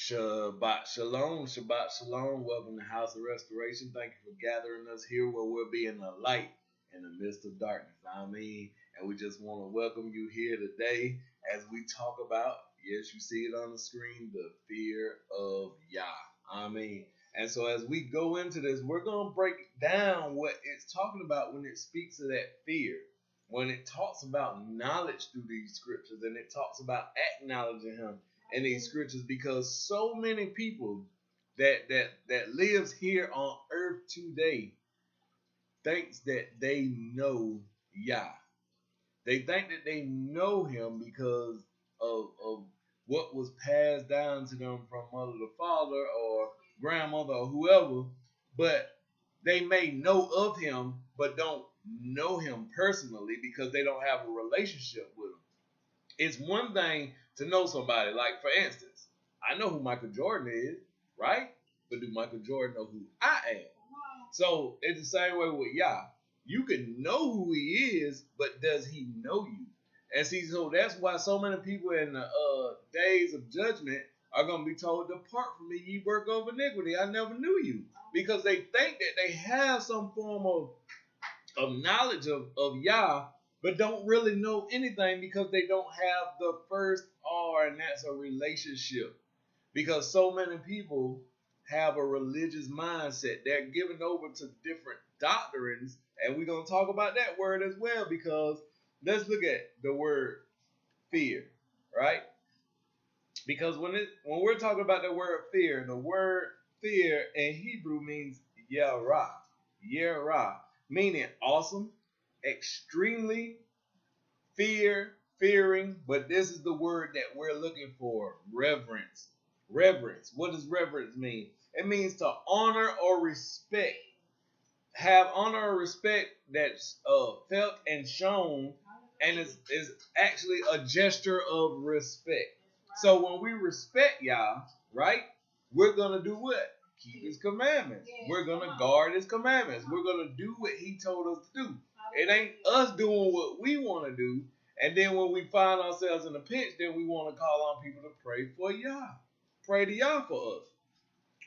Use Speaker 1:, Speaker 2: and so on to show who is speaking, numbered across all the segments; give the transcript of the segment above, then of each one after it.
Speaker 1: Shabbat shalom, Shabbat shalom. Welcome to House of Restoration. Thank you for gathering us here where we're being a light in the midst of darkness. And we just want to welcome you here today as we talk about, yes, you see it on the screen, the fear of YAH. And so as we go into this, we're going to break down what it's talking about when it speaks of that fear. When it talks about knowledge through these scriptures and it talks about acknowledging him in these scriptures, because so many people that lives here on earth today thinks that they know Yah. They think that they know him because of what was passed down to them from mother to father or grandmother or whoever, but they may know of him but don't know him personally because they don't have a relationship with him. It's one thing to know somebody. Like, for instance, I know who Michael Jordan is, right? But do Michael Jordan know who I am? So it's the same way with Yah. You can know who he is, but does he know you? And see, so that's why so many people in the days of judgment are going to be told, depart from me, ye work of iniquity. I never knew you. Because they think that they have some form of knowledge of Yah, but don't really know anything because they don't have the first R, and that's a relationship. Because so many people have a religious mindset. They're given over to different doctrines, and we're going to talk about that word as well, because let's look at the word fear, right? Because when we're talking about the word fear in Hebrew means Yerah, meaning awesome, extremely, fearing, but this is the word that we're looking for, reverence. Reverence. What does reverence mean? It means to honor or respect. Have honor or respect that's felt and shown, and is actually a gesture of respect. So when we respect Yah, right, we're going to do what? Keep his commandments. We're going to guard his commandments. We're going to do what he told us to do. It ain't us doing what we want to do. And then when we find ourselves in a pinch, then we want to call on people to pray for Yah. Pray to Yah for us.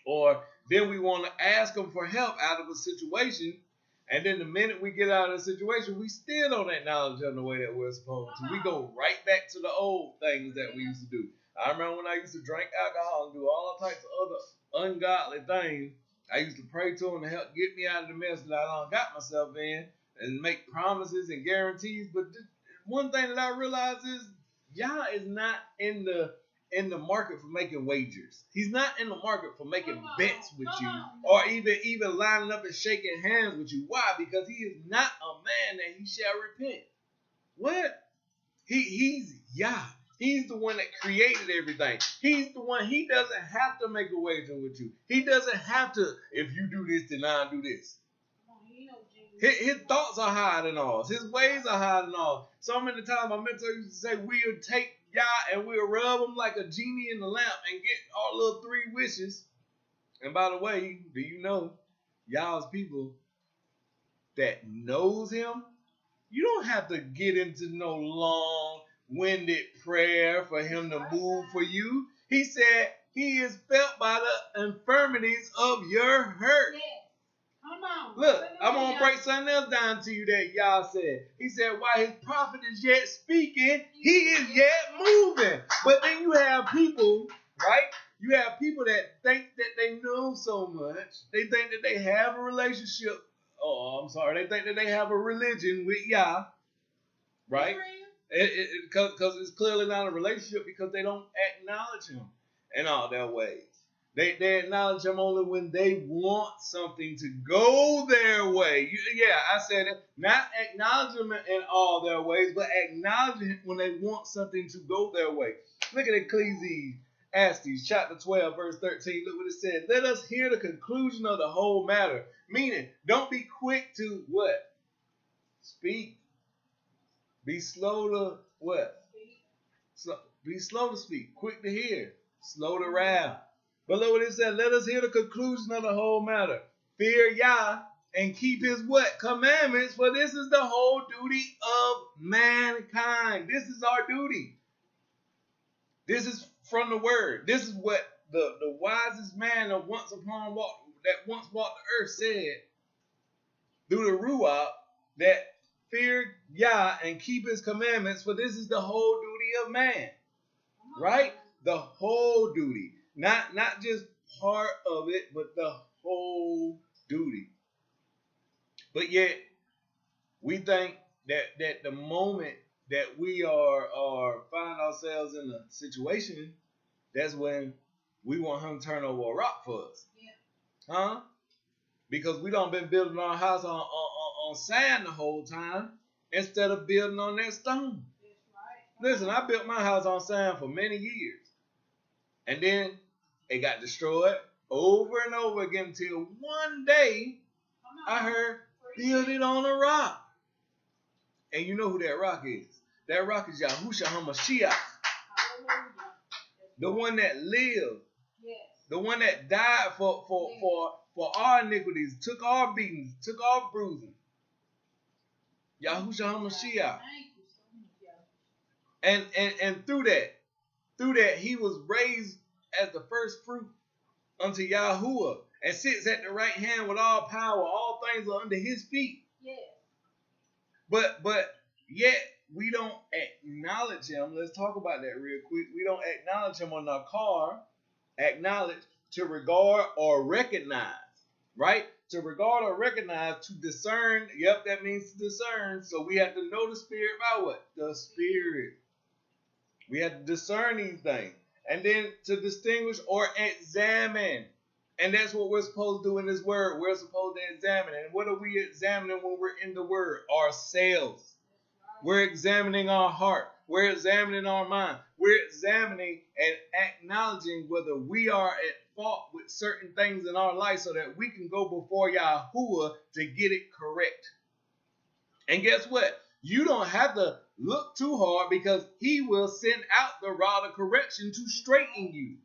Speaker 1: Or then we want to ask him for help out of a situation. And then the minute we get out of the situation, we still don't acknowledge him the way that we're supposed to. We go right back to the old things that we used to do. I remember when I used to drink alcohol and do all types of other ungodly things. I used to pray to him to help get me out of the mess that I done got myself in and make promises and guarantees. But one thing that I realized is Yah is not in the market for making wagers. He's not in the market for making bets with you or even lining up and shaking hands with you. Why? Because he is not a man that he shall repent. What? He's Yah. He's the one that created everything. He's the one. He doesn't have to make a wager with you. He doesn't have to, if you do this, then I'll do this. His thoughts are higher than ours. His ways are higher than ours. So many times my mentor used to say, we'll take Yah and we'll rub him like a genie in the lamp and get our little 3 wishes. And by the way, do you know Yah's people that knows him? You don't have to get into no long-winded prayer for him to move for you. He said he is felt by the infirmities of your hurt. Come on. Look, I'm going to break something else down to you that Yah said. He said, while his prophet is yet speaking, he is yet moving. But then you have people, right? You have people that think that they know so much. They think that they have a relationship. They think that they have a religion with Yah, right? Because it's clearly not a relationship because they don't acknowledge him in all their ways. They acknowledge him only when they want something to go their way. I said it. Not acknowledge him in all their ways, but acknowledge him when they want something to go their way. Look at Ecclesiastes chapter 12, verse 13. Look what it said. Let us hear the conclusion of the whole matter. Meaning, don't be quick to what? Speak. Be slow to what? Be slow to speak. Quick to hear. Slow to wrath. But look what it said. Let us hear the conclusion of the whole matter. Fear Yah and keep his what? Commandments, for this is the whole duty of mankind. This is our duty. This is from the word. This is what the wisest man that once walked the earth said through the Ruach that fear Yah and keep his commandments, for this is the whole duty of man. Right? The whole duty. Not just part of it, but the whole duty. But yet, we think that the moment that we are find ourselves in a situation, that's when we want him to turn over a rock for us. Yeah. Huh? Because we done been building our house on sand the whole time instead of building on that stone. Right. Listen, I built my house on sand for many years. And then it got destroyed over and over again until one day I heard, build it on a rock. And you know who that rock is. That rock is Yahushua HaMashiach. The one that lived. Yes. The one that died for our iniquities, took our beatings, took our bruising. Yahushua HaMashiach. And through that, he was raised as the first fruit unto Yahuwah and sits at the right hand with all power. All things are under his feet. Yes. But yet we don't acknowledge him. Let's talk about that real quick. We don't acknowledge him on our car. Acknowledge, to regard or recognize. Right? To regard or recognize, to discern. Yep, that means to discern. So we have to know the Spirit by what? The Spirit. We have to discern these things. And then to distinguish or examine. And that's what we're supposed to do in this word. We're supposed to examine. And what are we examining when we're in the word? Ourselves. We're examining our heart. We're examining our mind. We're examining and acknowledging whether we are at fault with certain things in our life so that we can go before Yahuwah to get it correct. And guess what? You don't have to look too hard because he will send out the rod of correction to straighten you.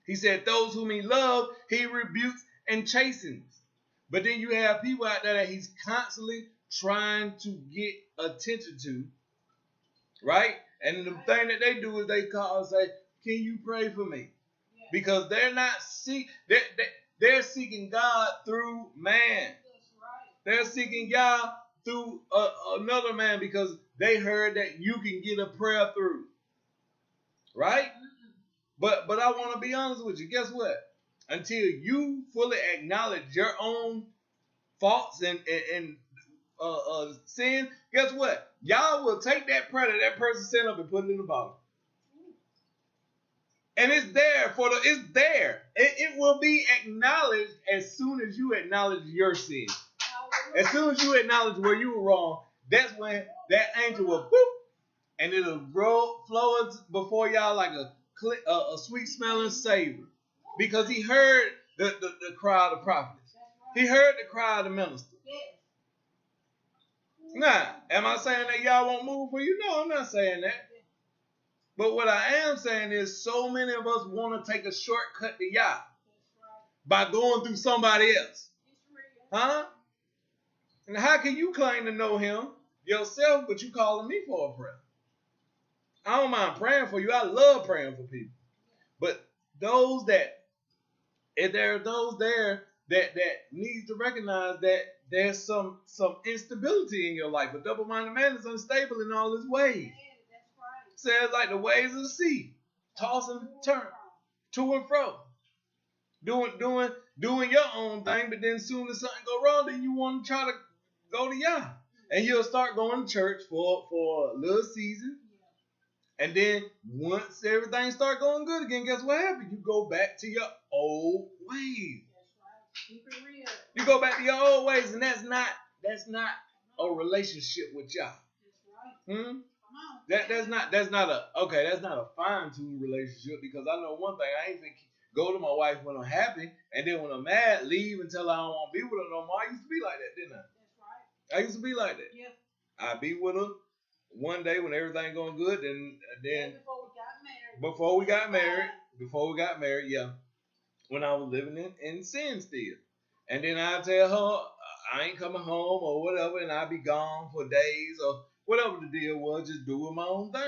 Speaker 1: He said, those whom he loves, he rebukes and chastens. But then you have people out there that he's constantly trying to get attention to. Right? And the thing that they do is they call and say, can you pray for me? Because they're not they're seeking God through man. They're seeking God through another man because they heard that you can get a prayer through. Right? But I want to be honest with you. Guess what? Until you fully acknowledge your own faults and sin, guess what? Y'all will take that prayer that person sent up and put it in the bottle. And it's there it's there. It will be acknowledged as soon as you acknowledge your sin. As soon as you acknowledge where you were wrong, that's when that angel will boop, and it'll flow before y'all like a sweet smelling savor. Because he heard the cry of the prophets. He heard the cry of the minister. Now, am I saying that y'all won't move for you? No, I'm not saying that. But what I am saying is so many of us want to take a shortcut to Yah by going through somebody else. Huh? And how can you claim to know him yourself, but you calling me for a prayer? I don't mind praying for you. I love praying for people. But if there are those there that needs to recognize that there's some instability in your life. A double-minded man is unstable in all his ways. Says like the waves of the sea, toss and turn, to and fro, doing your own thing. But then soon as something go wrong, then you want to try to go to Yah, and you'll start going to church for a little season, and then once everything start going good again, guess what happens? You go back to your old ways. Keep it real. You go back to your old ways, and that's not a relationship with Yah. That's not a fine-tuned relationship, because I know one thing, I ain't think go to my wife when I'm happy, and then when I'm mad, leave until I don't want to be with her no more. I used to be like that, didn't I? That's right. I used to be like that. Yeah. I'd be with her one day when everything going good, and then before we got married, yeah, when I was living in sin still. And then I'd tell her I ain't coming home or whatever, and I'd be gone for days or whatever the deal was, just doing my own thing.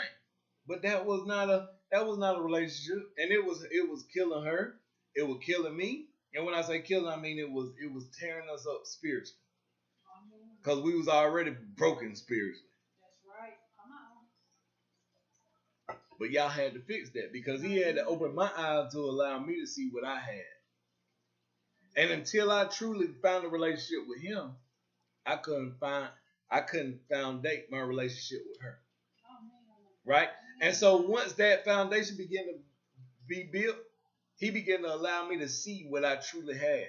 Speaker 1: But that was not That was not a relationship, and it was killing her. It was killing me. And when I say killing, I mean it was tearing us up spiritually because we was already broken spiritually.
Speaker 2: That's right. Come on.
Speaker 1: But y'all had to fix that because he had to open my eyes to allow me to see what I had. And until I truly found a relationship with him, I couldn't foundate my relationship with her. Right? And so once that foundation began to be built, he began to allow me to see what I truly had.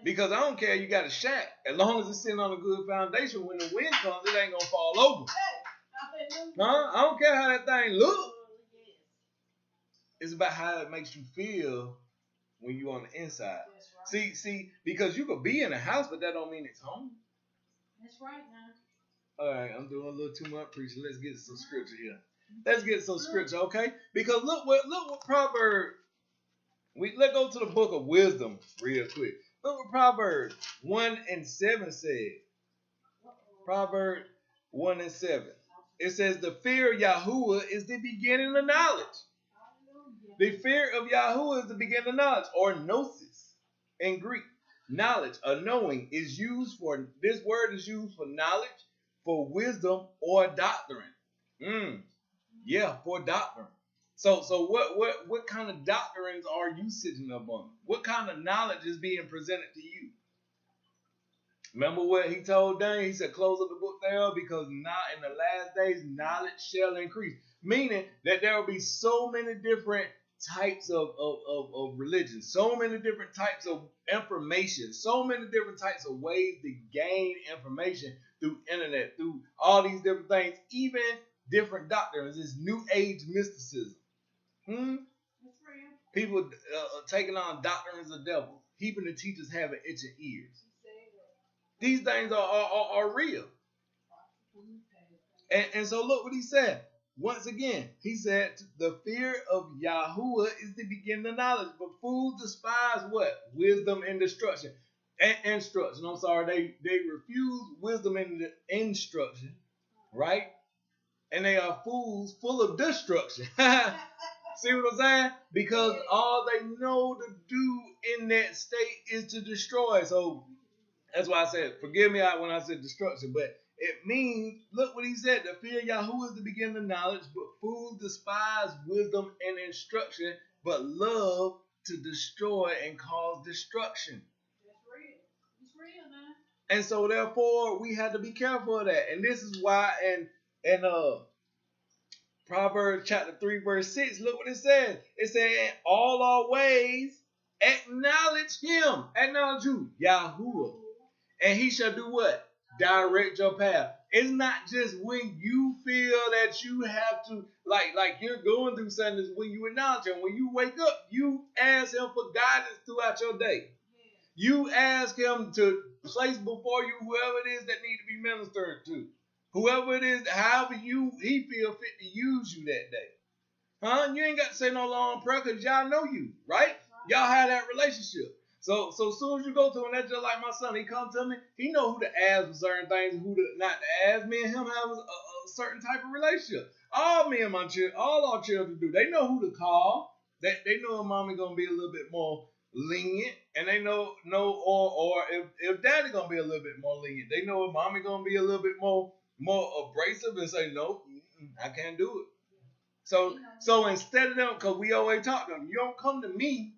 Speaker 1: Because I don't care, you got a shack. As long as it's sitting on a good foundation, when the wind comes, it ain't going to fall over. Huh? I don't care how that thing looks. It's about how it makes you feel when you're on the inside. Right. See, because you could be in a house, but that don't mean it's home.
Speaker 2: That's right now.
Speaker 1: All right, I'm doing a little too much preaching. Let's get some scripture here. Let's get some scripture, okay? Because look what Proverbs. Let's go to the book of wisdom real quick. Look what Proverbs 1:7 says. Proverbs 1:7. It says, the fear of Yahuwah is the beginning of knowledge. The fear of Yahuwah is the beginning of knowledge, or gnosis in Greek. Knowledge, a knowing, is used for, this word is used for knowledge, for wisdom, or doctrine. Yeah, for doctrine. So what kind of doctrines are you sitting up on? What kind of knowledge is being presented to you? Remember what he told Daniel? He said, close up the book there, because now in the last days, knowledge shall increase. Meaning that there will be so many different types of religion, so many different types of information, so many different types of ways to gain information through internet, through all these different things, even different doctrines. This new age mysticism. People taking on doctrines of devil, heaping the teachers having itching ears. These things are real. And so look what he said. Once again, he said, the fear of Yahuwah is the beginning of knowledge, but fools despise what? Wisdom and destruction. Instruction. I'm sorry, they refuse wisdom and instruction, right? And they are fools full of destruction. See what I'm saying? Because all they know to do in that state is to destroy. So that's why I said, forgive me when I said destruction, but it means, look what he said, the fear of Yahuwah is the beginning of knowledge, but fools despise wisdom and instruction, but love to destroy and cause destruction.
Speaker 2: That's real. It's real, man.
Speaker 1: And so therefore, we had to be careful of that. And this is why in Proverbs chapter 3, verse 6, look what it says. It said, in all our ways, acknowledge him. Acknowledge who? Yahuwah. And he shall do what? Direct your path. It's not just when you feel that you have to, like you're going through something, it's when you acknowledge him. When you wake up, you ask him for guidance throughout your day. You ask him to place before you whoever it is that need to be ministered to. Whoever it is, however he feel fit to use you that day. Huh? You ain't got to say no long prayer because y'all know you, right? Y'all have that relationship. So as soon as you go to him, that's just like my son. He come to me. He know who to ask for certain things, who to not to ask. Me and him have a certain type of relationship. All me and my children, all our children do. They know who to call. They know if mommy gonna be a little bit more lenient, and they know or if daddy gonna be a little bit more lenient. They know if mommy gonna be a little bit more abrasive and say no, I can't do it. So instead of them, because we always talk to them, you don't come to me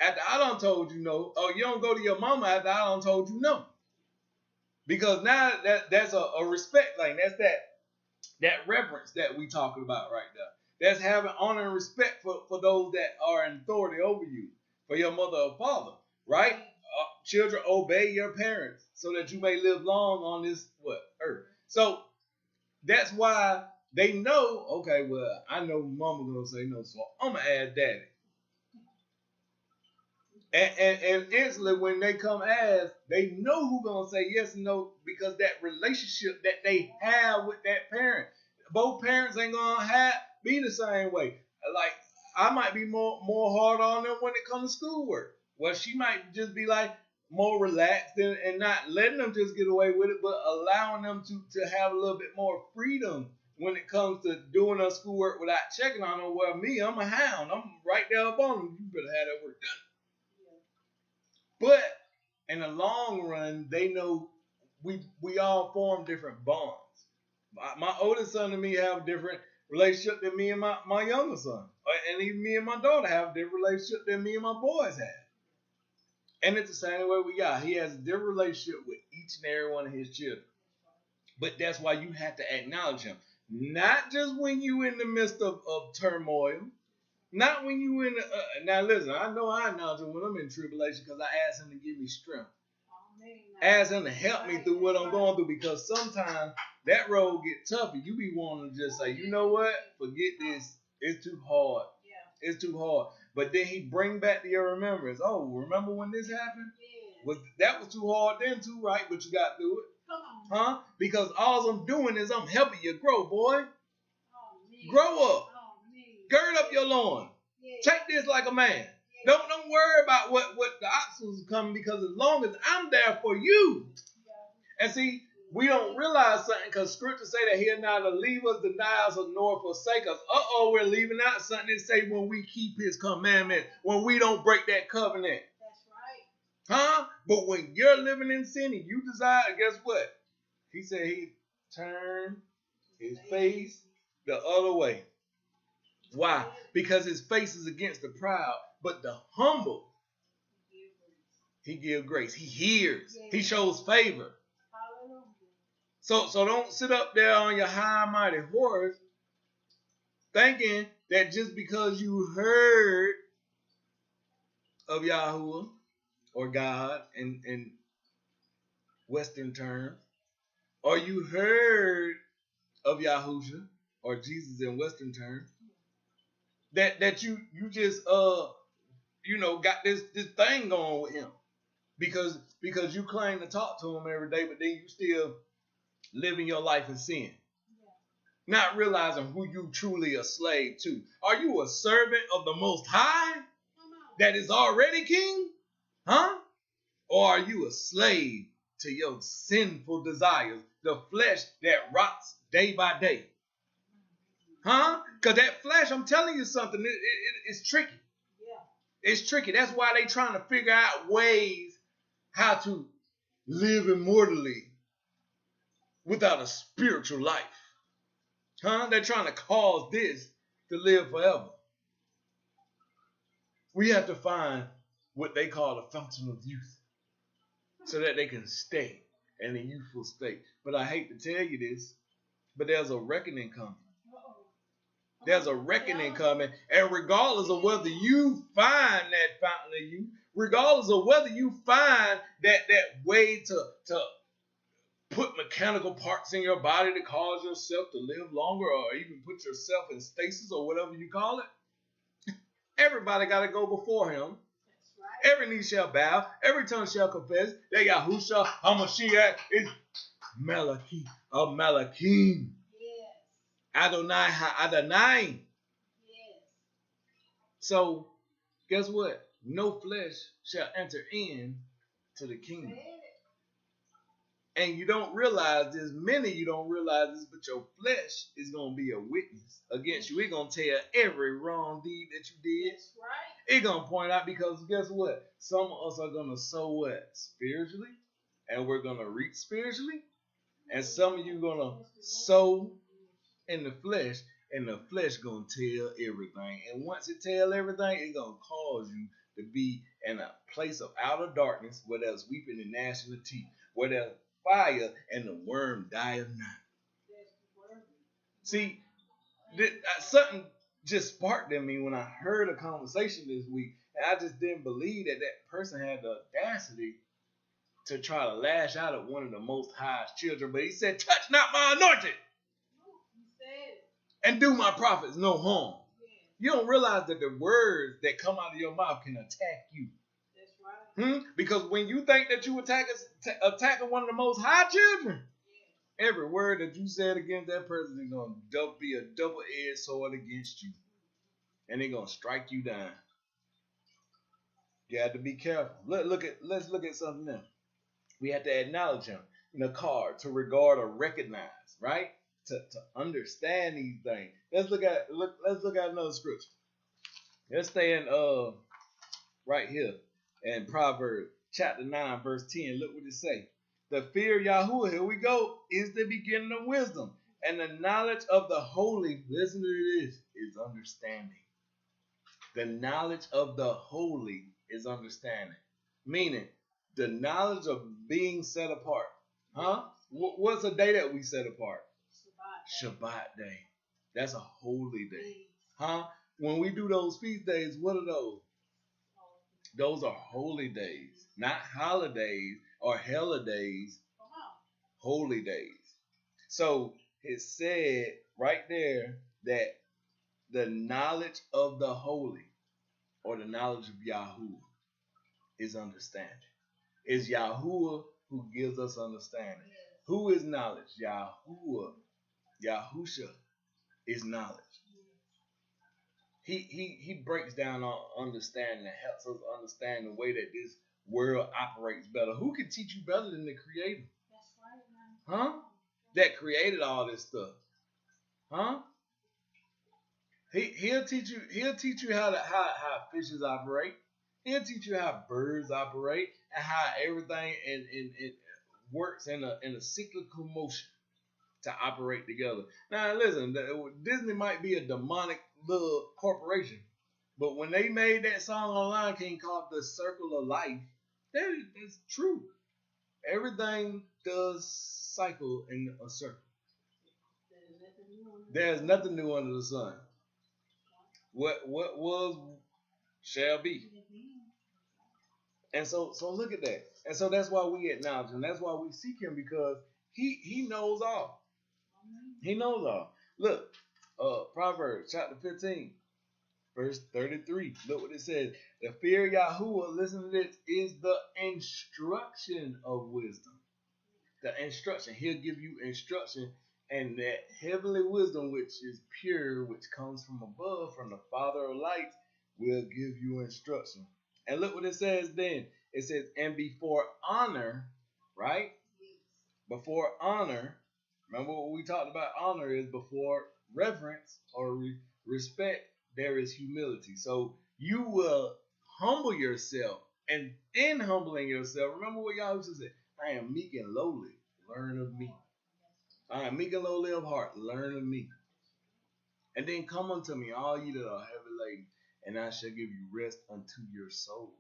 Speaker 1: after I done told you no, or you don't go to your mama after I done told you no. Because now that's a respect thing. That's that reverence that we talking about right there. That's having honor and respect for those that are in authority over you, for your mother or father, right? Children, obey your parents so that you may live long on this earth. So that's why they know, okay, well, I know mama gonna say no, so I'm gonna ask daddy. And instantly when they come ask, they know who gonna say yes and no, because that relationship that they have with that parent. Both parents ain't gonna be the same way. Like I might be more hard on them when it comes to schoolwork. Well, she might just be like more relaxed and not letting them just get away with it, but allowing them to have a little bit more freedom when it comes to doing our schoolwork without checking on them, well, me, I'm a hound. I'm right there up on them. You better have that work done. But in the long run, they know we all form different bonds. My oldest son and me have a different relationship than me and my younger son. And even me and my daughter have a different relationship than me and my boys have. And it's the same way with YAH. He has a different relationship with each and every one of his children. But that's why you have to acknowledge him. Not just when you in the midst of turmoil. Not when you in the, now listen, I know I acknowledge him when I'm in tribulation because I ask him to give me strength. Ask him to help me through what I'm going through, because sometimes that road get tough and you be wanting to just say, you know what? Forget this. It's too hard. It's too hard. But then he bring back to your remembrance. Oh, remember when this happened? That was too hard then too, right? But you got to do it. Come on. Huh? Because all I'm doing is I'm helping you grow, boy. Grow up. Gird up your loins. Take this like a man. Don't worry about what the obstacles are coming, because as long as I'm there for you. And see, we don't realize something, because scripture say that he'll neither leave us, deny us, nor forsake us. We're leaving out something. It say when we keep his commandment, when we don't break that covenant. That's right. Huh? But when you're living in sin and you desire, guess what? He said he turned his face the other way. Why? Because his face is against the proud, but the humble, he gives grace. He hears. He shows favor. So don't sit up there on your high mighty horse thinking that just because you heard of Yahuwah or God in Western terms, or you heard of Yahusha or Jesus in Western terms, that you just got this thing going with him because you claim to talk to him every day, but then you still living your life in sin, not realizing who you truly a slave to. Are you a servant of the Most High that is already king, huh? Or are you a slave to your sinful desires, the flesh that rots day by day? Huh? Because that flesh, I'm telling you something, it's tricky. It's tricky. That's why they trying to figure out ways how to live immortally without a spiritual life. Huh? They're trying to cause this to live forever. We have to find what they call the fountain of youth so that they can stay in a youthful state. But I hate to tell you this, but there's a reckoning coming. There's a reckoning coming. And regardless of whether you find that fountain of youth, regardless of whether you find that way to put mechanical parts in your body to cause yourself to live longer, or even put yourself in stasis or whatever you call it, everybody got to go before him. Every knee shall bow, every tongue shall confess that Yahusha HaMashiach is Malachi of Malachim. Adonai Ha-Adonai. So, guess what? No flesh shall enter in to the kingdom. And you don't realize this, many you don't realize this, but your flesh is going to be a witness against you. It's going to tell every wrong deed that you did. That's right. It's going to point out, because guess what? Some of us are going to sow what? Spiritually. And we're going to reap spiritually. And some of you are going to sow in the flesh. And the flesh going to tell everything. And once it tell everything, it's going to cause you to be in a place of outer darkness where there's weeping and gnashing of teeth. Where there's fire and the worm dieth not. See, something just sparked in me when I heard a conversation this week, and I just didn't believe that person had the audacity to try to lash out at one of the Most High's children. But he said, "Touch not my anointed, and do my prophets no harm." You don't realize that the words that come out of your mouth can attack you. Because when you think that you attacking one of the Most High children, every word that you said against that person is going to be a double-edged sword against you. And they're going to strike you down. You have to be careful. Let's look at something else. We have to acknowledge him in a card, to regard or recognize, right? to understand these things. Let's look at another scripture. Let's stay in right here in Proverbs chapter 9, verse 10. Look what it say. The fear of Yahuwah, here we go, is the beginning of wisdom. And the knowledge of the holy, listen to this, is understanding. The knowledge of the holy is understanding. Meaning, the knowledge of being set apart. Huh? What's a day that we set apart? Shabbat day. That's a holy day. Huh? When we do those feast days, what are those? Those are holy days. Not holidays or holidays. Holy days. So it said right there that the knowledge of the holy or the knowledge of Yahuwah is understanding. It's Yahuwah who gives us understanding. Who is knowledge? Yahuwah. Yahusha is knowledge. He breaks down our understanding and helps us understand the way that this world operates better. Who can teach you better than the Creator?
Speaker 2: That's right, man.
Speaker 1: Huh? That created all this stuff. Huh? He'll teach you how fishes operate. He'll teach you how birds operate and how everything in works in a cyclical motion to operate together. Now listen, Disney might be a demonic little corporation, but when they made that song on Lion King called "The Circle of Life," that's true. Everything does cycle in a circle. There's nothing new under the sun. What was shall be. And so look at that. And so that's why we acknowledge him. That's why we seek him, because he knows all. He knows all. Look, Proverbs chapter 15, verse 33. Look what it says. The fear of Yahuwah, listen to this, is the instruction of wisdom. The instruction. He'll give you instruction, and that heavenly wisdom, which is pure, which comes from above, from the Father of lights, will give you instruction. And look what it says then. It says, and before honor, right? Before honor, remember what we talked about? Honor is before reverence or respect, there is humility. So you will humble yourself, and in humbling yourself, remember what Yahushua said, I am meek and lowly, learn of me. I am meek and lowly of heart, learn of me. And then come unto me, all ye that are heavy laden, and I shall give you rest unto your souls.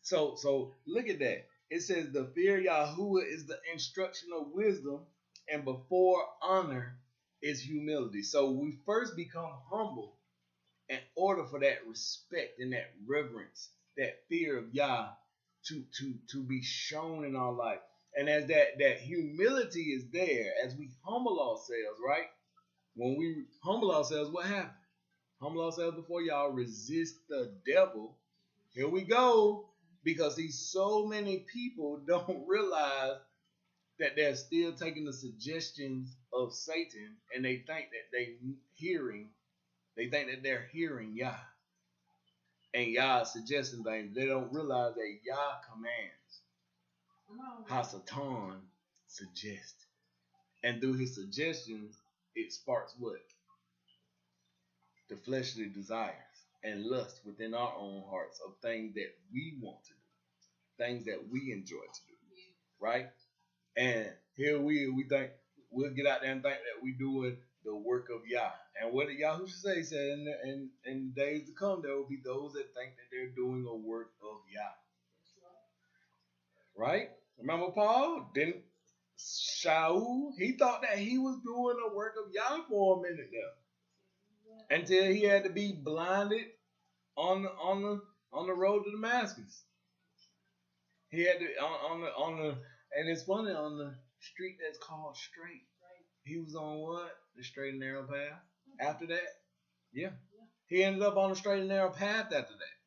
Speaker 1: So look at that. It says the fear of Yahuwah is the instruction of wisdom, and before honor is humility. So we first become humble in order for that respect and that reverence, that fear of Yah to be shown in our life. And as that humility is there, as we humble ourselves, right? When we humble ourselves, what happens? Humble ourselves before y'all, resist the devil. Here we go. Because so many people don't realize that they're still taking the suggestions of Satan, and they think that they're hearing Yah. And Yah suggesting things. They don't realize that Yah commands. Hasatan suggests. And through his suggestions, it sparks what? The fleshly desires and lust within our own hearts of things that we want to do. Things that we enjoy to do, right? And here we think we'll get out there and think that we're doing the work of Yah. And what did Yahushua say? He said, in the days to come, there will be those that think that they're doing a work of Yah. Right? Remember Paul? Didn't Shaul, he thought that he was doing the work of Yah for a minute there, until he had to be blinded on the road to Damascus. He had to on the and it's funny, on the street that's called straight. He was on what? The straight and narrow path. After that, yeah, he ended up on the straight and narrow path after that.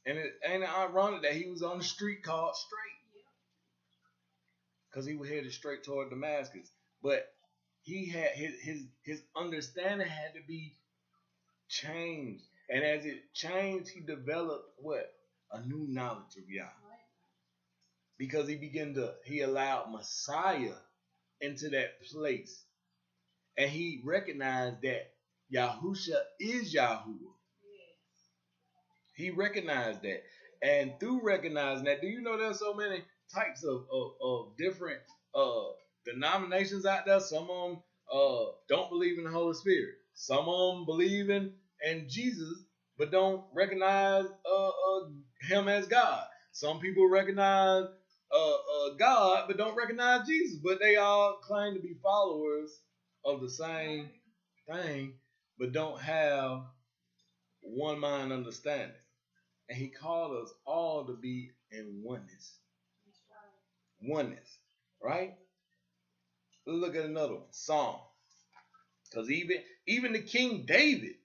Speaker 1: And it ain't ironic that he was on the street called straight, because he was headed straight toward Damascus. But he had his understanding had to be changed, and as it changed, he developed what? A new knowledge of Yah. Because he allowed Messiah into that place. And he recognized that Yahusha is Yahuwah. He recognized that. And through recognizing that, do you know there's so many types of different denominations out there? Some of them don't believe in the Holy Spirit. Some of them believe in Jesus, but don't recognize him as God. Some people recognize God, but don't recognize Jesus. But they all claim to be followers of the same thing, but don't have one mind understanding. And he called us all to be in oneness. Oneness, right? Let's look at another one, Psalm. Because even the King David,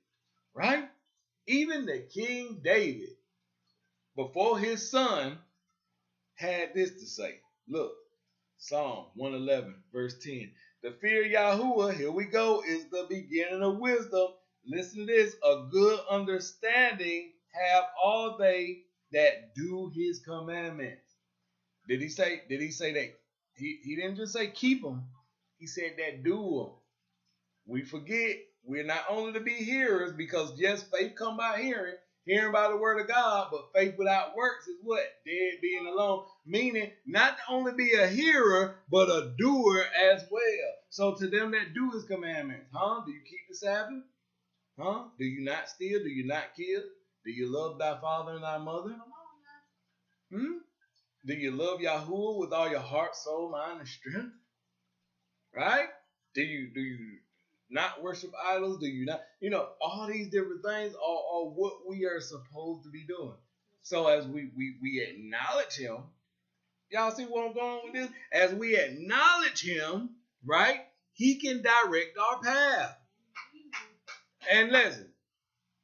Speaker 1: right? Even the King David, before his son, had this to say. Look, Psalm 111, verse 10. The fear of Yahuwah, here we go, is the beginning of wisdom. Listen to this. A good understanding have all they that do his commandments. Did he say that? He didn't just say keep them. He said that do them. We forget we're not only to be hearers, because yes, faith come by hearing by the word of God, but faith without works is what? Dead being alone. Meaning not to only be a hearer, but a doer as well. So to them that do his commandments, do you keep the Sabbath? Do you not steal? Do you not kill? Do you love thy father and thy mother? Do you love Yahuwah with all your heart, soul, mind, and strength? Right? Do you not worship idols? Do you not? All these different things are what we are supposed to be doing. So as we acknowledge him, y'all see where I'm going with this? As we acknowledge him, right, he can direct our path. And listen,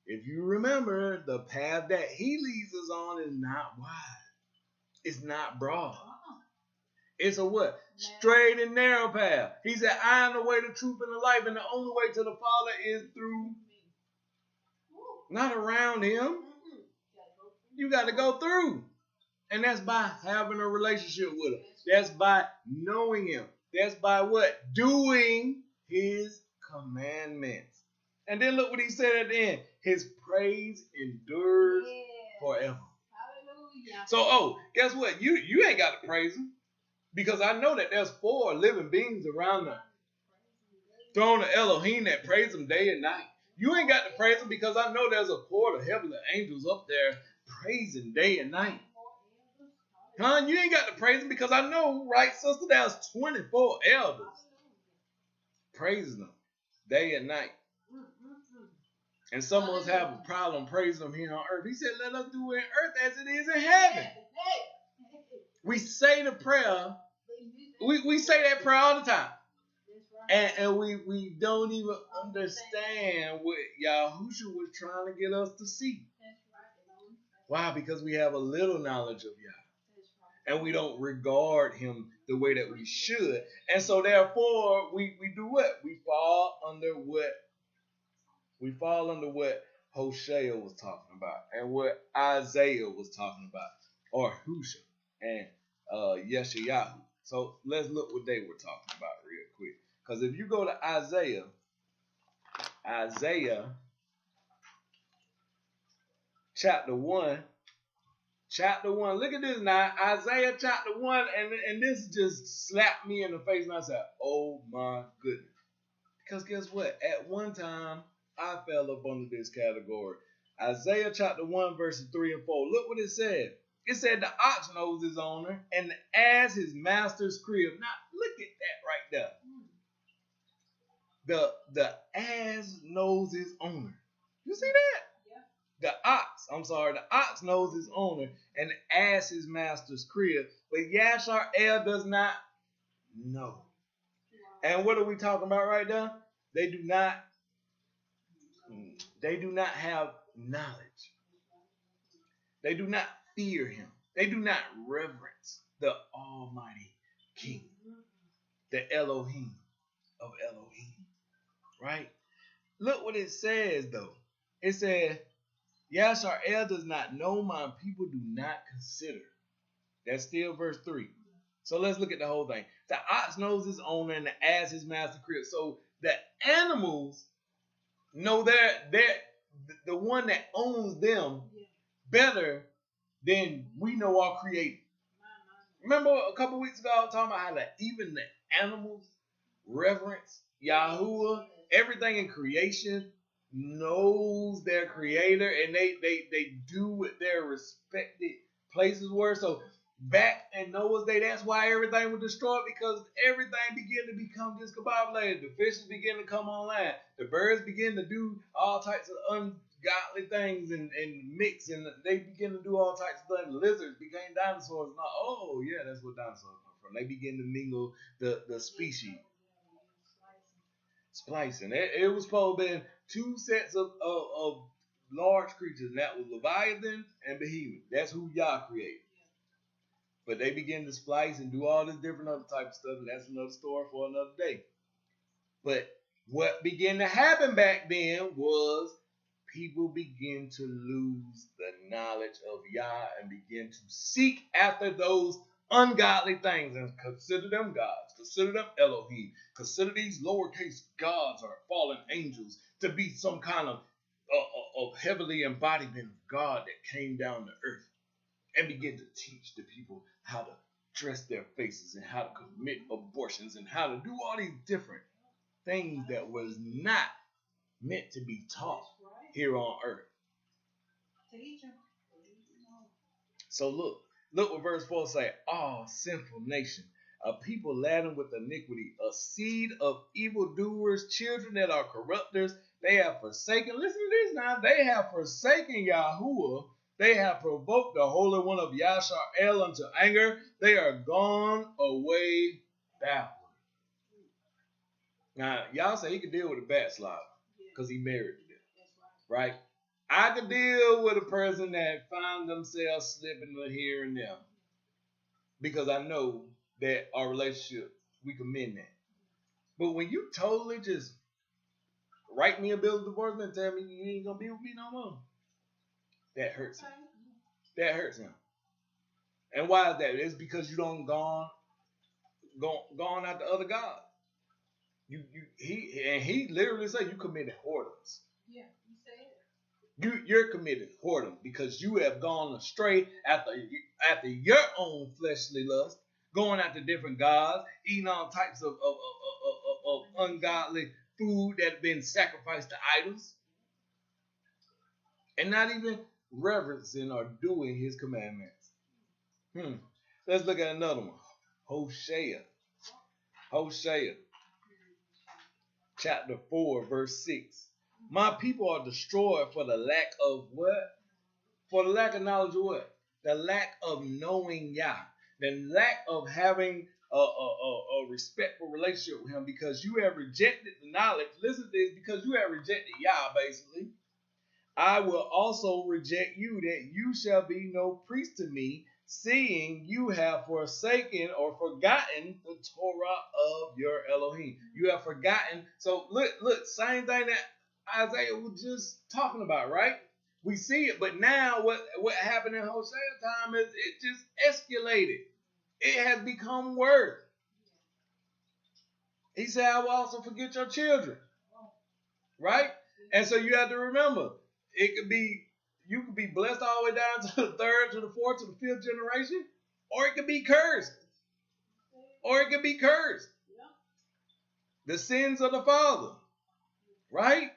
Speaker 1: if you remember, the path that he leads us on is not wide. It's not broad. It's a what? Straight and narrow path. He said, I am the way, the truth, and the life, and the only way to the Father is through, not around him. You got to go through. And that's by having a relationship with him. That's by knowing him. That's by what? Doing his commandments. And then look what he said at the end. His praise endures forever. Hallelujah. So, guess what? You ain't got to praise him. Because I know that there's 4 living beings around the throne of Elohim that praise him day and night. You ain't got to praise him because I know there's a court of heavenly angels up there praising day and night. You ain't got to praise him because I know, right, sister, there's 24 elders praising him day and night. And some of us have a problem praising him here on earth. He said, let us do it in earth as it is in heaven. We say the prayer. We say that prayer all the time. And we don't even understand what Yahusha was trying to get us to see. Why? Because we have a little knowledge of Yah. And we don't regard him the way that we should. And so therefore, we do what? We fall under what Hosea was talking about. And what Isaiah was talking about. Or Husha. And Yeshayahu. So let's look what they were talking about real quick. Because if you go to Isaiah chapter 1, look at this now. Isaiah chapter 1, and this just slapped me in the face and I said, oh my goodness. Because guess what? At one time, I fell up under this category. Isaiah chapter 1, verses 3 and 4. Look what it said. It said the ox knows his owner and the ass his master's crib. Now, look at that right there. The ass knows his owner. You see that? Yeah. The ox knows his owner and the ass his master's crib. But Yashar does not know. And what are we talking about right now? They do not have knowledge. They do not fear him. They do not reverence the Almighty King, the Elohim of Elohim. Right? Look what it says, though. It said, Yashar does not know, my people do not consider. That's still verse 3. So let's look at the whole thing. The ox knows his owner and the ass his master crib. So the animals know they're the one that owns them better than we know our creator. Remember a couple weeks ago I was talking about how that even the animals reverence Yahuwah. Everything in creation knows their creator, and they do what their respected places were. So back in Noah's day, that's why everything was destroyed, because everything began to become discombobulated. The fishes begin to come online. The birds begin to do all types of ungodly things and mix, and they begin to do all types of things. Lizards became dinosaurs. Now, oh yeah, that's what dinosaurs come from. They begin to mingle the species. Splicing. It was supposed to be two sets of large creatures, and that was Leviathan and Behemoth. That's who Yah created. But they begin to splice and do all this different other type of stuff, and that's another story for another day. But what began to happen back then was people begin to lose the knowledge of Yah and begin to seek after those ungodly things and consider them gods, consider them Elohim, consider these lowercase gods or fallen angels to be some kind of heavenly embodiment of God that came down to earth, and begin to teach the people how to dress their faces and how to commit abortions and how to do all these different things that was not meant to be taught here on earth. So look what verse 4 say. Oh, sinful nation, a people laden with iniquity, a seed of evildoers, children that are corrupters. They have forsaken, listen to this now, they have forsaken Yahuwah. They have provoked the Holy One of Yashar'el unto anger. They are gone away backward. Now, y'all say he could deal with a backslider because he married to them, right? I could deal with a person that found themselves slipping here and there because I know that our relationship, we can mend that. But when you totally just write me a bill of divorce and tell me you ain't going to be with me no more, that hurts him. That hurts him. And why is that? It's because you don't gone after other gods. He literally said you committed whoredoms.
Speaker 2: Yeah, he said it.
Speaker 1: You're committed whoredom because you have gone astray after your own fleshly lust, going after different gods, eating all types of ungodly food that have been sacrificed to idols, and not even reverencing or doing his commandments. Let's look at another one. Hosea chapter 4, verse 6. My people are destroyed for the lack of what? For the lack of knowledge of what? The lack of knowing Yah. The lack of having a respectful relationship with him, because you have rejected the knowledge. Listen to this, because you have rejected Yah, basically. I will also reject you, that you shall be no priest to me, seeing you have forsaken or forgotten the Torah of your Elohim. You have forgotten. So look, same thing that Isaiah was just talking about, right? We see it, but now what happened in Hosea time is it just escalated. It has become worse. He said, I will also forget your children. Right? And so you have to remember, you could be blessed all the way down to the third, to the fourth, to the fifth generation, or it could be cursed. The sins of the father. Right?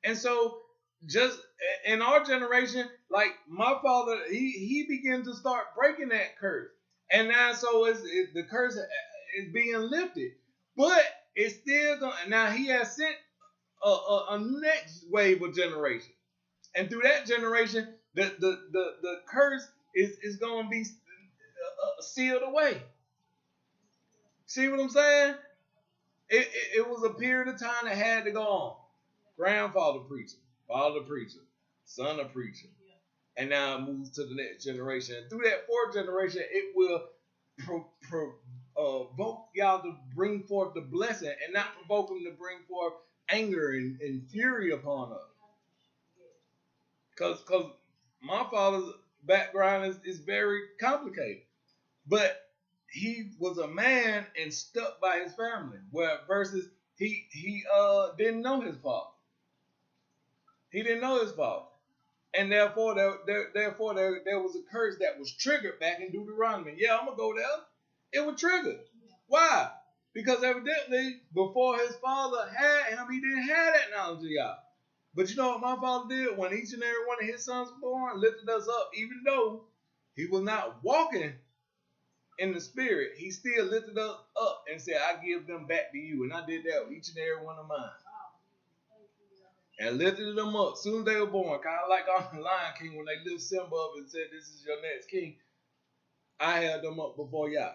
Speaker 1: And so just in our generation, like my father, he began to start breaking that curse. And now so the curse is being lifted. But it's still going. Now he has sent a next wave of generation. And through that generation, the curse is going to be sealed away. See what I'm saying? It was a period of time that had to go on. Grandfather preacher, father preacher, son of preacher. And now it moves to the next generation. And through that fourth generation, it will provoke y'all to bring forth the blessing and not provoke them to bring forth anger and fury upon us. Because my father's background is very complicated. But he was a man and stuck by his family. Where versus he didn't know his father. He didn't know his father. And therefore there was a curse that was triggered back in Deuteronomy. Yeah, I'm gonna go there. It was triggered. Why? Because evidently before his father had him, he didn't have that knowledge of Yah. But you know what my father did when each and every one of his sons were born, lifted us up, even though he was not walking in the spirit, he still lifted us up and said, I give them back to you. And I did that with each and every one of mine. And lifted them up soon as they were born, kind of like on the Lion King when they lift Simba up and said, this is your next king. I held them up before Yah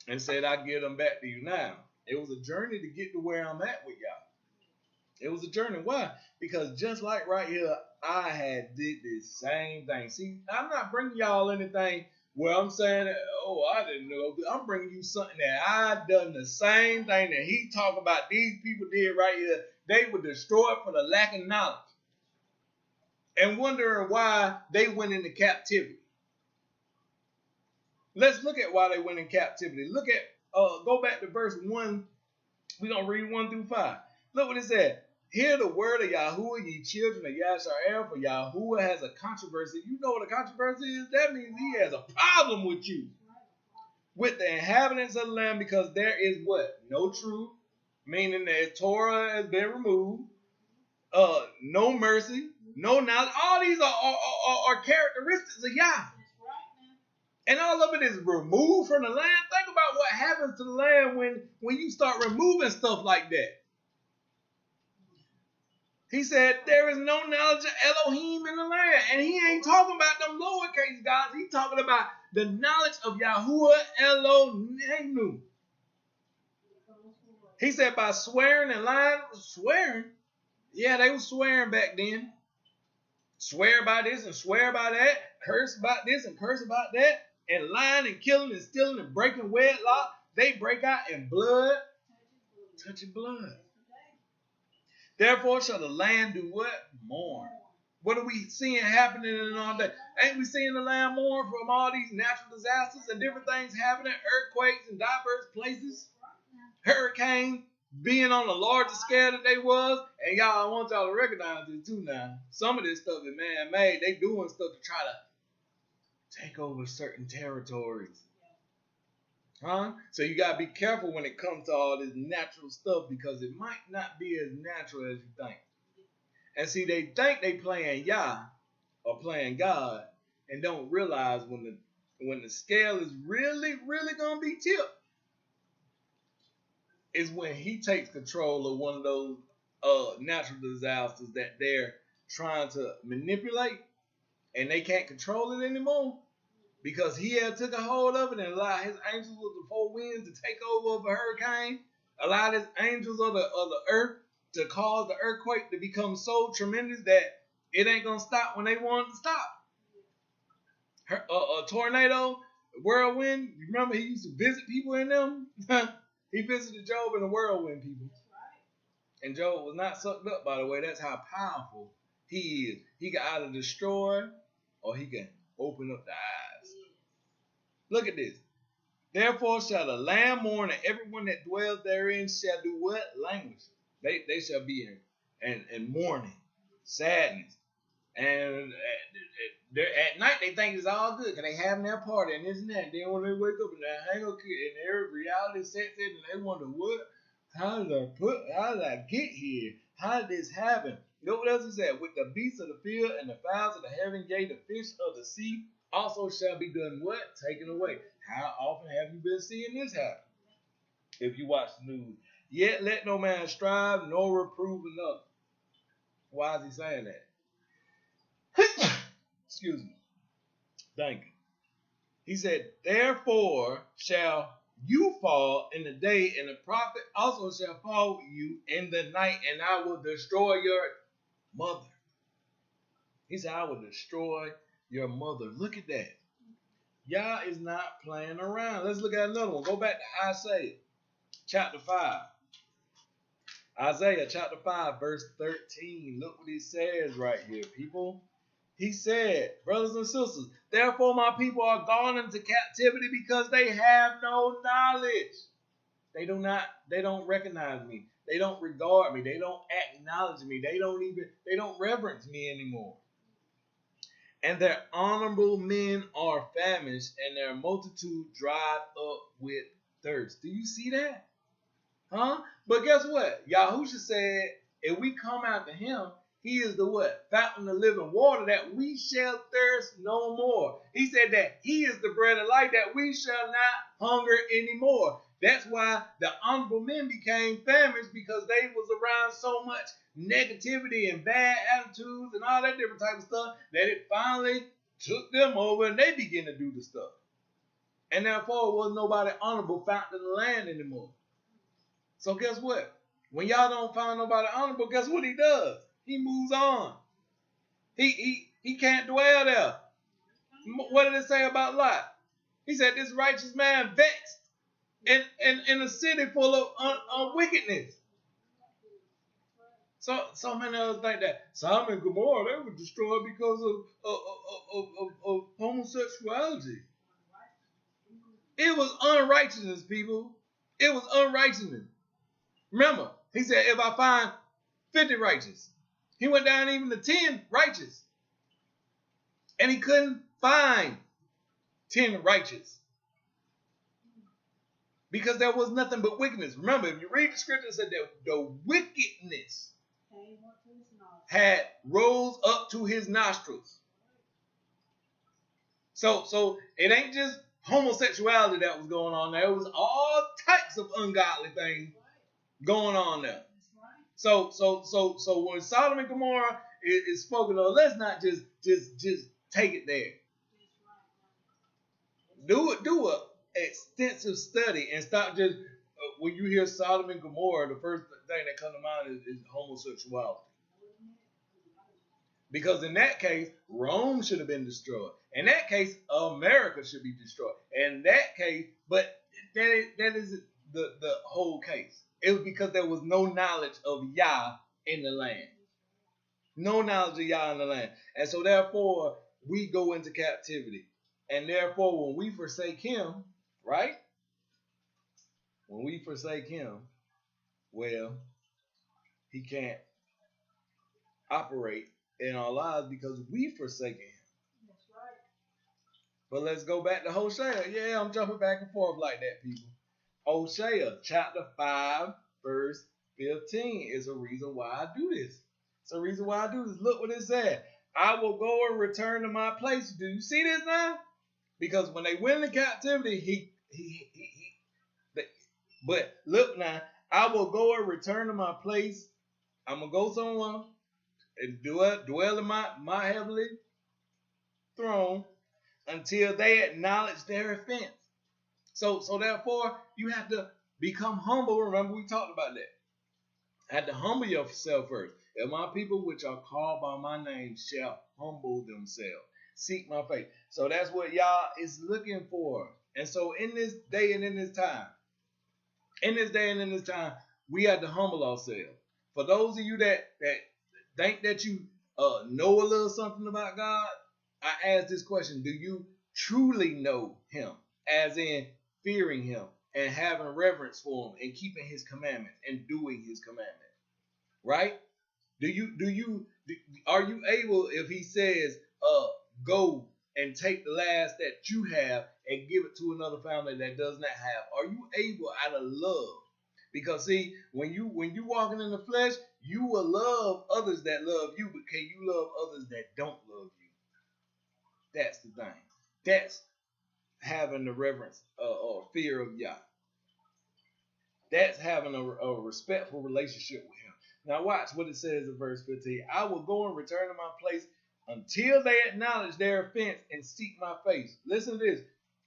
Speaker 1: and said, I give them back to you now. It was a journey to get to where I'm at with Yah. It was a journey. Why? Because just like right here, I had did this same thing. See, I'm not bringing y'all anything where I'm saying, oh, I didn't know. I'm bringing you something that I done the same thing that he talking about these people did right here. They were destroyed for the lack of knowledge. And wondering why they went into captivity. Let's look at why they went in captivity. Look at, go back to verse 1. We're going to read 1 through 5. Look what it said. Hear the word of Yahuwah, ye children of Yashar'el, for Yahuwah has a controversy. You know what a controversy is? That means he has a problem with you. With the inhabitants of the land, because there is what? No truth, meaning that Torah has been removed. No mercy, no knowledge. All these are characteristics of Yah. And all of it is removed from the land. Think about what happens to the land when you start removing stuff like that. He said, there is no knowledge of Elohim in the land. And he ain't talking about them lowercase gods. He's talking about the knowledge of Yahuwah Elohim. He said, by swearing and lying. Swearing? Yeah, they were swearing back then. Swear by this and swear by that. Curse about this and curse about that. And lying and killing and stealing and breaking wedlock. They break out in blood. Touching blood. Therefore shall the land do what? Mourn. What are we seeing happening in all day? Ain't we seeing the land mourn from all these natural disasters and different things happening? Earthquakes in diverse places. Hurricanes being on the largest scale that they was. And y'all, I want y'all to recognize this too now. Some of this stuff is man-made. They doing stuff to try to take over certain territories. Huh? So you got to be careful when it comes to all this natural stuff because it might not be as natural as you think. And see, they think they playing Yah or playing God and don't realize when the scale is really, really going to be tipped is when he takes control of one of those natural disasters that they're trying to manipulate and they can't control it anymore. Because he had took a hold of it and allowed his angels of the four winds to take over a hurricane, allowed his angels of the earth to cause the earthquake to become so tremendous that it ain't gonna stop when they want it to stop. A tornado, whirlwind. You remember he used to visit people in them. He visited Job in a whirlwind, people. And Job was not sucked up, by the way. That's how powerful he is. He can either destroy or he can open up the eyes. Look at this. Therefore shall the land mourn, and everyone that dwells therein shall do what? Language. They shall be in mourning, sadness. And at night they think it's all good because they having their party and this and that. And then when they wake up and they hang up and their reality sets in and they wonder how did I get here? How did this happen? You know what else he said? With the beasts of the field and the fowls of the heaven, yea, the fish of the sea also shall be done what? Taken away. How often have you been seeing this happen? If you watch the news. Yet let no man strive nor reprove another. Why is he saying that? Excuse me. Thank you. He said, therefore shall you fall in the day, and the prophet also shall fall you in the night, and I will destroy your mother. He said, I will destroy your mother. Look at that. Yah is not playing around. Let's look at another one. Go back to Isaiah chapter 5. Isaiah chapter 5, verse 13. Look what he says right here, people. He said, brothers and sisters, therefore my people are gone into captivity because they have no knowledge. They don't recognize me. They don't regard me. They don't acknowledge me. They don't reverence me anymore. And their honorable men are famished, and their multitude dried up with thirst. Do you see that? Huh? But guess what? Yahusha said, if we come after him, he is the what? Fountain of living water, that we shall thirst no more. He said that he is the bread of life, that we shall not hunger anymore. That's why the honorable men became famished, because they was around so much negativity and bad attitudes and all that different type of stuff, that it finally took them over and they began to do the stuff. And therefore, was nobody honorable found in the land anymore. So guess what? When y'all don't find nobody honorable, guess what he does? He moves on. He can't dwell there. What did it say about Lot? He said this righteous man vexed in a city full of wickedness. So many others think that Sodom and Gomorrah, they were destroyed because of homosexuality. It was unrighteousness, people. It was unrighteousness. Remember, he said, if I find 50 righteous, he went down even to 10 righteous. And he couldn't find 10 righteous, because there was nothing but wickedness. Remember, if you read the scripture, it said that the wickedness had rose up to his nostrils. So it ain't just homosexuality that was going on there. It was all types of ungodly things going on there. So when Sodom and Gomorrah is spoken of, let's not just take it there. Do a extensive study and stop just when you hear Sodom and Gomorrah, the first thing that comes to mind is homosexuality. Because in that case, Rome should have been destroyed. In that case, America should be destroyed. In that case, but that isn't the whole case. It was because there was no knowledge of Yah in the land. No knowledge of Yah in the land. And so therefore, we go into captivity. And therefore, when we forsake him, right? When we forsake him, well, he can't operate in our lives because we forsaken him.
Speaker 2: That's right.
Speaker 1: But let's go back to Hosea. Yeah, I'm jumping back and forth like that, people. Hosea chapter 5, verse 15 is a reason why I do this. It's a reason why I do this. Look what it said. I will go and return to my place. Do you see this now? Because when they went into captivity, but look now, I will go and return to my place. I'm going to go somewhere and dwell in my heavenly throne until they acknowledge their offense. So therefore, you have to become humble. Remember, we talked about that. Have to humble yourself first. If my people which are called by my name shall humble themselves, seek my face. So that's what Yah is looking for. And so in this day and in this time, we have to humble ourselves. For those of you that think that you know a little something about God, I ask this question: do you truly know Him, as in fearing Him and having reverence for Him and keeping His commandments and doing His commandments? Right? Are you able, if He says, go and take the last that you have and give it to another family that does not have, are you able out of love? Because see, when you walking in the flesh, you will love others that love you, but can you love others that don't love you? That's the thing. That's having the reverence or fear of Yah. That's having a respectful relationship with Him. Now watch what it says in verse 15. I will go and return to my place until they acknowledge their offense and seek my face. Listen to this.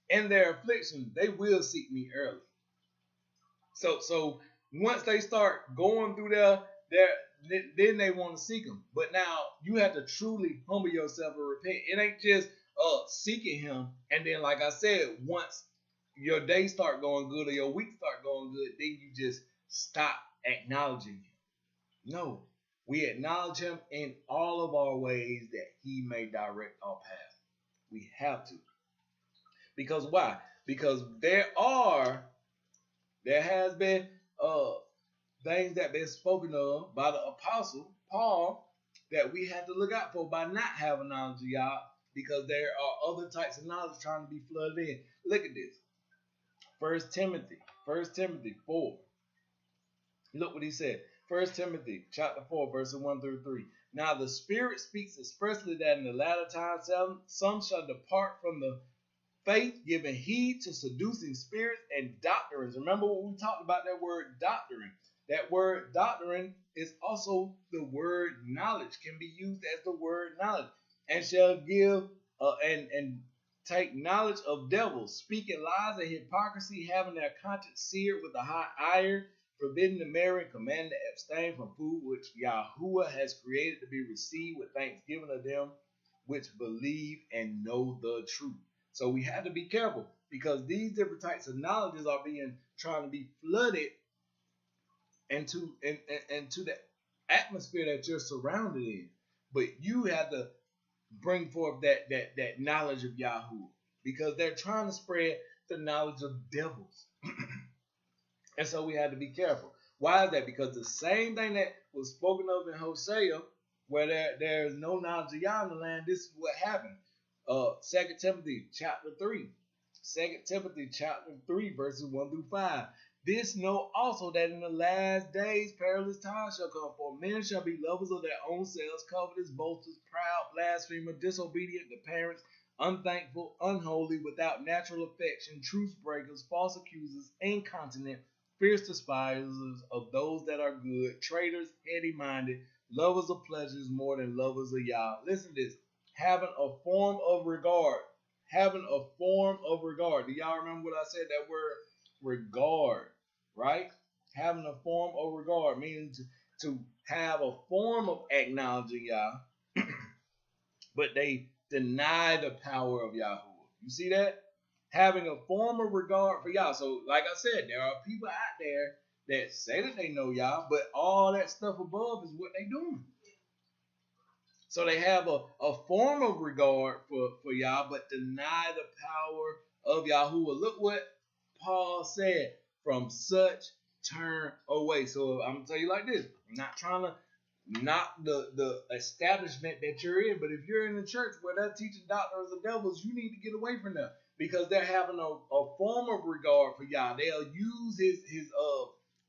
Speaker 1: In their affliction, they will seek me early. So once they start going through then they want to seek him. But now you have to truly humble yourself and repent. It ain't just seeking him, and then like I said, once your day start going good or your week start going good, then you just stop acknowledging him. No. We acknowledge him in all of our ways that he may direct our path. We have to. Because why? Because there has been things that been spoken of by the apostle Paul that we have to look out for by not having knowledge of Yah, because there are other types of knowledge trying to be flooded in. Look at this. First Timothy 4. Look what he said. First Timothy chapter 4, verses 1 through 3. Now the Spirit speaks expressly that in the latter times some shall depart from the faith, giving heed to seducing spirits and doctrines. Remember what we talked about, that word doctrine. That word doctrine is also the word knowledge, can be used as the word knowledge. And shall give and take knowledge of devils, speaking lies and hypocrisy, having their conscience seared with a hot iron, forbidden to marry, and commanded to abstain from food which Yahuwah has created to be received with thanksgiving of them which believe and know the truth. So we have to be careful, because these different types of knowledges are being trying to be flooded into the atmosphere that you're surrounded in. But you have to bring forth that knowledge of Yahuwah, because they're trying to spread the knowledge of devils. And so we had to be careful. Why is that? Because the same thing that was spoken of in Hosea, where there is no knowledge of Yah in the land, this is what happened. 2 Timothy chapter 3. 2 Timothy chapter 3, verses 1 through 5. This know also that in the last days perilous times shall come, for men shall be lovers of their own selves, covetous, boasters, proud, blasphemers, disobedient to parents, unthankful, unholy, without natural affection, truce breakers, false accusers, incontinent, fierce despisers of those that are good, traitors, heady-minded, lovers of pleasures more than lovers of Yah. Listen to this. Having a form of regard. Having a form of regard. Do y'all remember what I said? That word regard, right? Having a form of regard means to have a form of acknowledging Yah, but they deny the power of Yahuwah. You see that? Having a form of regard for Yah. So, like I said, there are people out there that say that they know Yah, but all that stuff above is what they doing. So they have a form of regard for Yah, but deny the power of Yahuwah. Look what Paul said. From such turn away. So I'm going to tell you like this. I'm not trying to knock the establishment that you're in, but if you're in a church where they're teaching doctrines of devils, you need to get away from them, because they're having a form of regard for Yah. They'll use his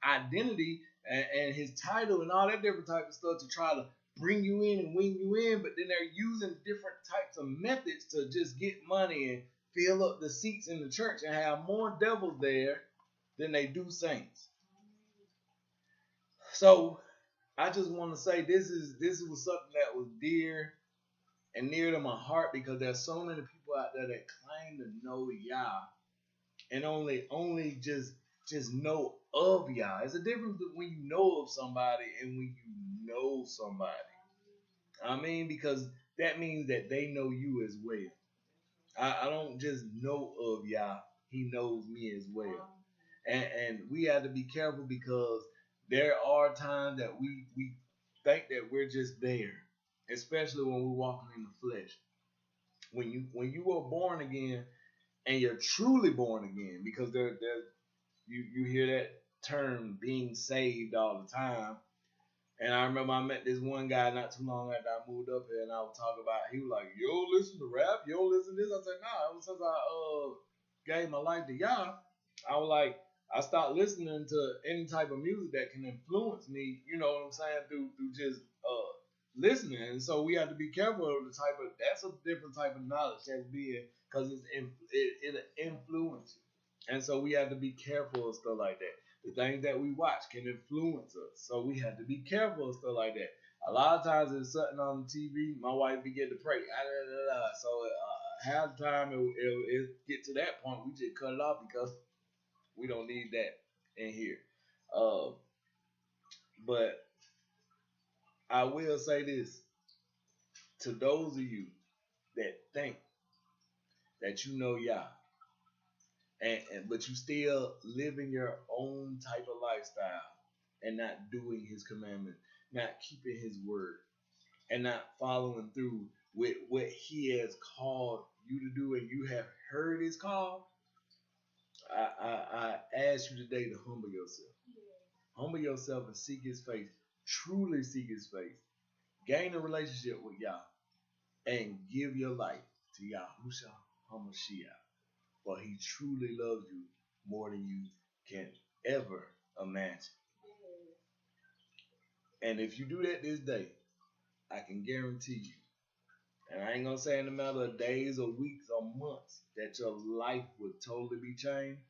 Speaker 1: identity and his title and all that different type of stuff to try to bring you in and wing you in, but then they're using different types of methods to just get money and fill up the seats in the church and have more devils there than they do saints. So I just want to say this was something that was dear and near to my heart, because there's so many people out there that claim to know Yah and only just know of Yah. It's a difference when you know of somebody and when you know somebody. I mean, because that means that they know you as well. I don't just know of Yah, he knows me as well. And we have to be careful, because there are times that we think that we're just there, especially when we're walking in the flesh. When you are born again, and you're truly born again, because you hear that term being saved all the time. And I remember I met this one guy not too long after I moved up here, and I was talking about, he was like, you don't listen to rap, you don't listen to this. I said, nah, ever since I gave my life to Yah, I was like, I stopped listening to any type of music that can influence me, you know what I'm saying, through just listening. And so we have to be careful of the type of, that's a different type of knowledge that's being, because it influences you. And so we have to be careful of stuff like that. The things that we watch can influence us. So we have to be careful of stuff like that. A lot of times it's something on the TV, my wife begin to pray. So half the time it get to that point, we just cut it off, because we don't need that in here. But I will say this to those of you that think that you know Yah, but you still living your own type of lifestyle and not doing his commandments. not keeping his word and not following through with what he has called you to do, and you have heard his call, I ask you today to humble yourself. Humble yourself and seek his face. Truly seek his face. Gain a relationship with Yah and give your life to Yahushua HaMashiach. For he truly loves you more than you can ever imagine. And if you do that this day, I can guarantee you, and I ain't gonna say in a matter of days or weeks or months, that your life would totally be changed.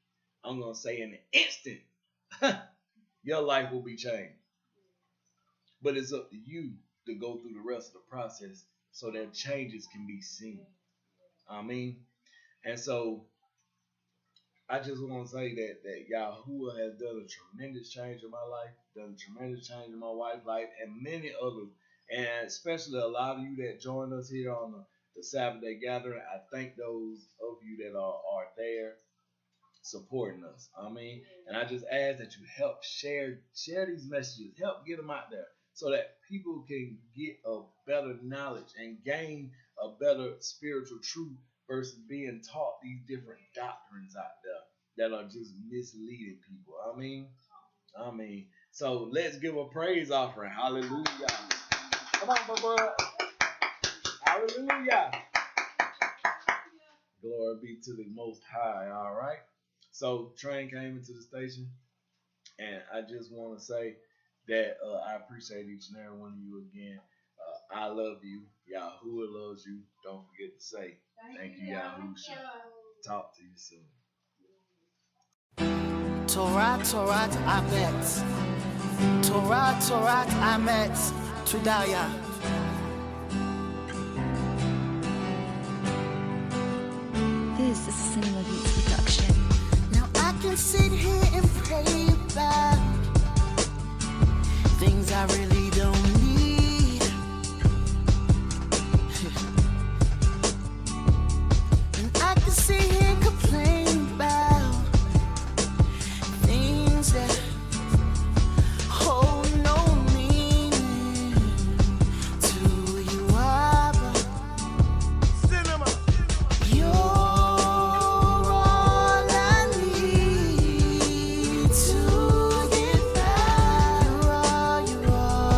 Speaker 1: I'm gonna say in an instant, your life will be changed. But it's up to you to go through the rest of the process so that changes can be seen. And so I just want to say that Yahuwah has done a tremendous change in my life, done a tremendous change in my wife's life, and many others. And especially a lot of you that joined us here on the Sabbath day gathering. I thank those of you that are there supporting us. And I just ask that you help share these messages, help get them out there so that people can get a better knowledge and gain a better spiritual truth versus being taught these different doctrines out there that are just misleading people. So let's give a praise offering. Hallelujah. Come on, my brother. Hallelujah. Glory be to the Most High. All right. So train came into the station, and I just want to say that I appreciate each and every one of you again. I love you. Yahuwah loves you. Don't forget to say thank you, Yahushua. Talk to you soon.
Speaker 3: Torah, Torah, Amet. Torah, Torah, Amet. Tudaya.
Speaker 4: This is a Cinema Beats production.
Speaker 3: Now I can sit here and pray about things I really don't need. And I can sit here and complain about things that hold no meaning to you, Abba. Cinema. You're all I need to get by. You're all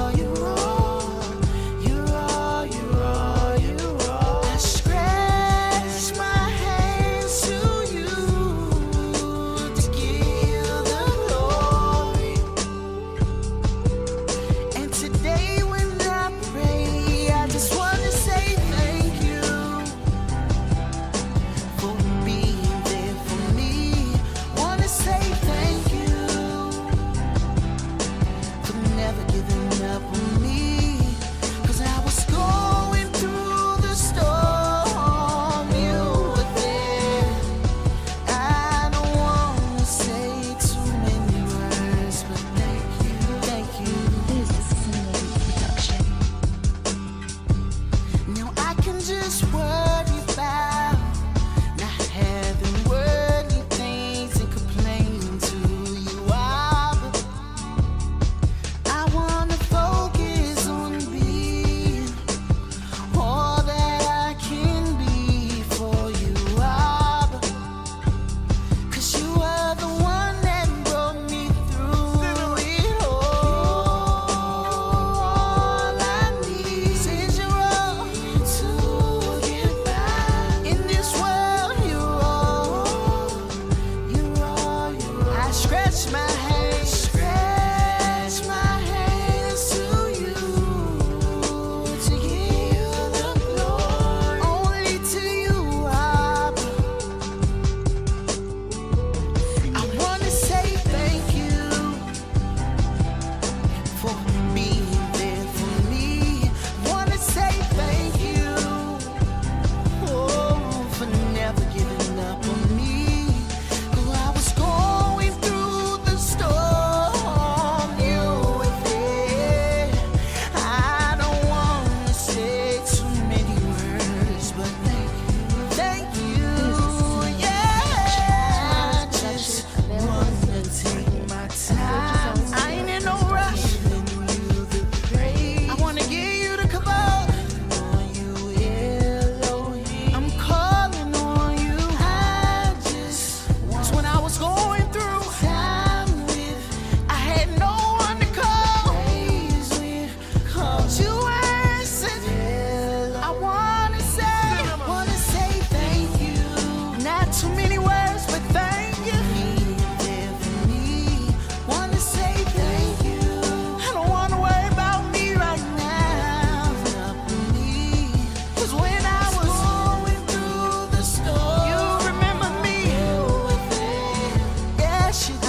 Speaker 3: should